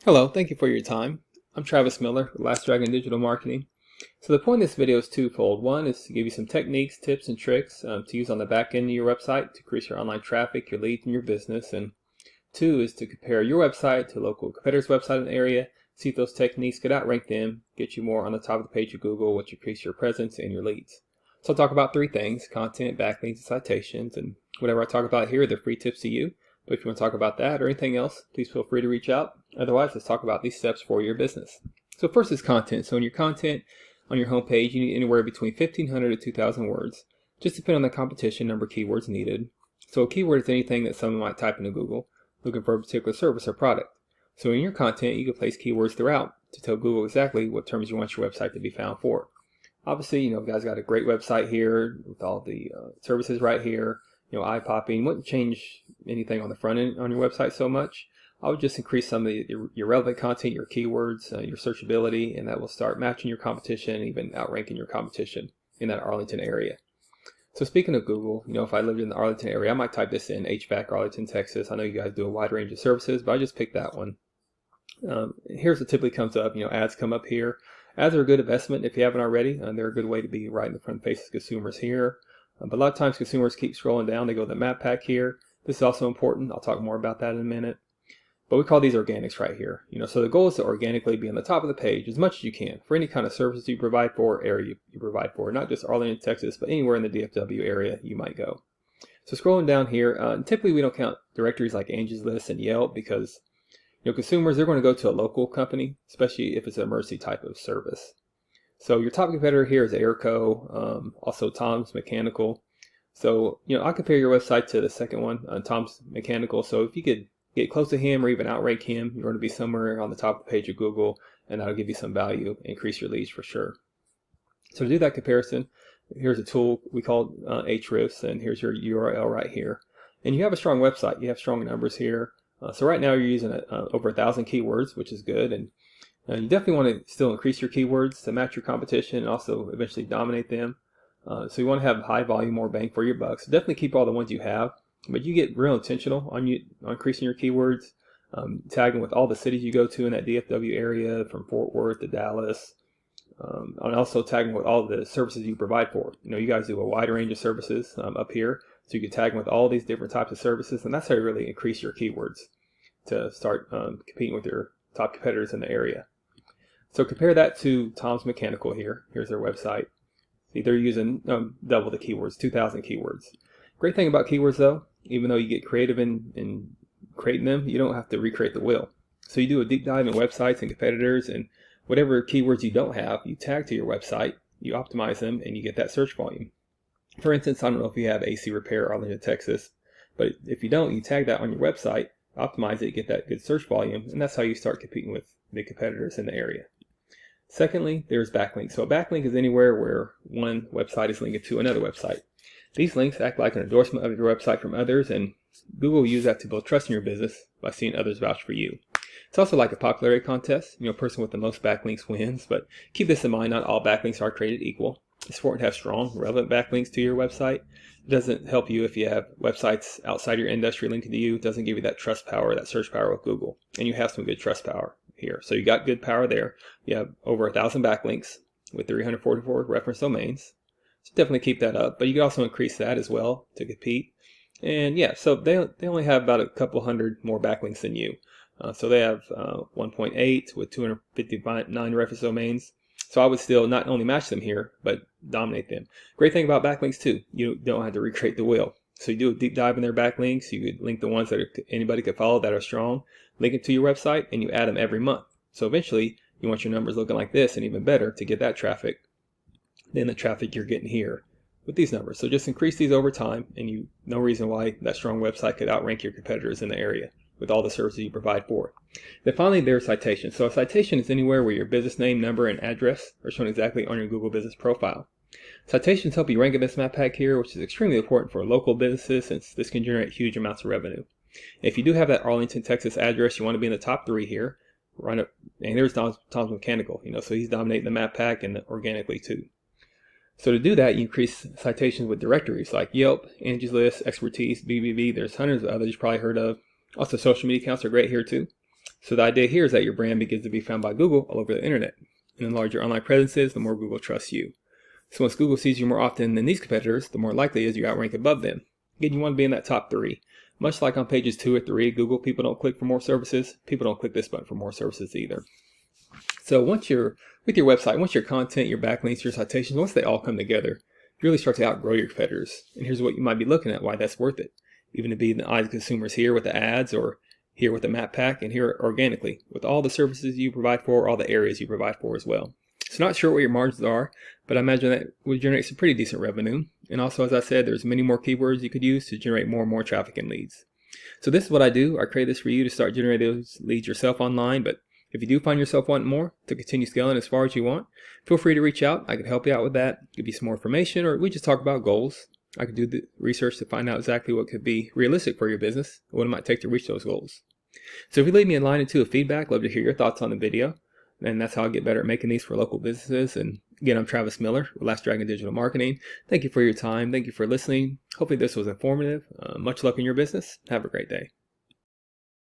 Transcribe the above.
Hello, thank you for your time. I'm Travis Miller with Last Dragon Digital Marketing. So the point of this video is twofold. One is to give you some techniques, tips, and tricks to use on the back end of your website to increase your online traffic, your leads, and your business. And two is to compare your website to local competitors' website in the area, see if those techniques could outrank them, get you more on the top of the page of Google, which increase your presence and your leads. So I'll talk about three things: content, backlinks, and citations. And whatever I talk about here, they're free tips to you. But if you want to talk about that or anything else, please feel free to reach out. Otherwise, let's talk about these steps for your business. So first is content. So in your content on your homepage, you need anywhere between 1,500 to 2,000 words, just depending on the competition number of keywords needed. So a keyword is anything that someone might type into Google looking for a particular service or product. So in your content, you can place keywords throughout to tell Google exactly what terms you want your website to be found for. Obviously, you guys got a great website here with all the services right here. Eye-popping. Wouldn't change anything on the front end on your website so much. I would just increase some of your relevant content, your keywords, your searchability, and that will start matching your competition and even outranking your competition in that Arlington area. So speaking of Google, if I lived in the Arlington area, I might type this in, HVAC, Arlington, Texas. I know you guys do a wide range of services, but I just picked that one. Here's what typically comes up. Ads come up here. Ads are a good investment if you haven't already. They're a good way to be right in the front face of consumers here. But a lot of times consumers keep scrolling down. They go to the map pack here. This is also important. I'll talk more about that in a minute. But we call these organics right here. So the goal is to organically be on the top of the page as much as you can for any kind of services you provide for, area you provide for, not just Arlington, Texas, but anywhere in the DFW area you might go. So scrolling down here, typically we don't count directories like Angie's List and Yelp because consumers, they're going to go to a local company, especially if it's an emergency type of service. So your top competitor here is Airco, also Tom's Mechanical. So, I'll compare your website to the second one, Tom's Mechanical. So if you could get close to him or even outrank him, you're going to be somewhere on the top of the page of Google, and that'll give you some value, increase your leads for sure. So to do that comparison, here's a tool we call Ahrefs, and here's your URL right here. And you have a strong website. You have strong numbers here. So right now you're using over 1,000 keywords, which is good. And you definitely want to still increase your keywords to match your competition and also eventually dominate them. So you want to have high volume, more bang for your bucks. So definitely keep all the ones you have, but you get real intentional on increasing your keywords, tagging with all the cities you go to in that DFW area, from Fort Worth to Dallas, and also tagging with all the services you provide for. You guys do a wide range of services up here, so you can tag them with all these different types of services, and that's how you really increase your keywords to start competing with your top competitors in the area. So compare that to Tom's Mechanical here. Here's their website. See, they're using double the keywords, 2,000 keywords. Great thing about keywords though, even though you get creative in creating them, you don't have to recreate the wheel. So you do a deep dive in websites and competitors, and whatever keywords you don't have, you tag to your website, you optimize them, and you get that search volume. For instance, I don't know if you have AC repair Arlington, Texas, but if you don't, you tag that on your website, optimize it, get that good search volume, and that's how you start competing with the competitors in the area. Secondly, there's backlinks. So a backlink is anywhere where one website is linked to another website. These links act like an endorsement of your website from others, and Google will use that to build trust in your business by seeing others vouch for you. It's also like a popularity contest. Person with the most backlinks wins, but keep this in mind, not all backlinks are created equal. It's important to have strong, relevant backlinks to your website. It doesn't help you if you have websites outside your industry linking to you. It doesn't give you that trust power, that search power with Google, and you have some good trust power here. So you got good power there. You have over 1,000 backlinks with 344 reference domains. So definitely keep that up, but you can also increase that as well to compete. And yeah, so they only have about a couple hundred more backlinks than you. So they have 1.8 with 259 reference domains. So I would still not only match them here, but dominate them. Great thing about backlinks too, you don't have to recreate the wheel. So you do a deep dive in their backlinks. You could link the ones that anybody could follow that are strong, link it to your website, and you add them every month. So eventually you want your numbers looking like this and even better to get that traffic than the traffic you're getting here with these numbers. So just increase these over time, and no reason why that strong website could outrank your competitors in the area with all the services you provide for. Then finally, there's citations. So a citation is anywhere where your business name, number, and address are shown exactly on your Google business profile. Citations help you rank in this map pack here, which is extremely important for local businesses since this can generate huge amounts of revenue. If you do have that Arlington, Texas address, you want to be in the top 3 here. Run it, and there's Tom's Mechanical, so he's dominating the map pack and organically too. So to do that, you increase citations with directories like Yelp, Angie's List, Expertise, BBB. There's hundreds of others you've probably heard of. Also, social media accounts are great here too. So the idea here is that your brand begins to be found by Google all over the internet. And the larger your online presence is, the more Google trusts you. So once Google sees you more often than these competitors, the more likely it is you outrank above them. Again, you want to be in that top 3. Much like on pages 2 or 3 of Google, people don't click for more services. People don't click this button for more services either. So once you're with your website, once your content, your backlinks, your citations, once they all come together, you really start to outgrow your competitors. And here's what you might be looking at, why that's worth it. Even to be in the eyes of consumers here with the ads, or here with the map pack, and here organically with all the services you provide for, all the areas you provide for as well. So not sure what your margins are, but I imagine that would generate some pretty decent revenue. And also, as I said, there's many more keywords you could use to generate more and more traffic and leads. So this is what I do. I create this for you to start generating those leads yourself online. But if you do find yourself wanting more to continue scaling as far as you want, feel free to reach out. I can help you out with that, give you some more information, or we just talk about goals. I could do the research to find out exactly what could be realistic for your business, what it might take to reach those goals. So if you leave me a line or two of feedback, I'd love to hear your thoughts on the video. And that's how I get better at making these for local businesses. And again, I'm Travis Miller with Last Dragon Digital Marketing. Thank you for your time. Thank you for listening. Hopefully this was informative. Much luck in your business. Have a great day.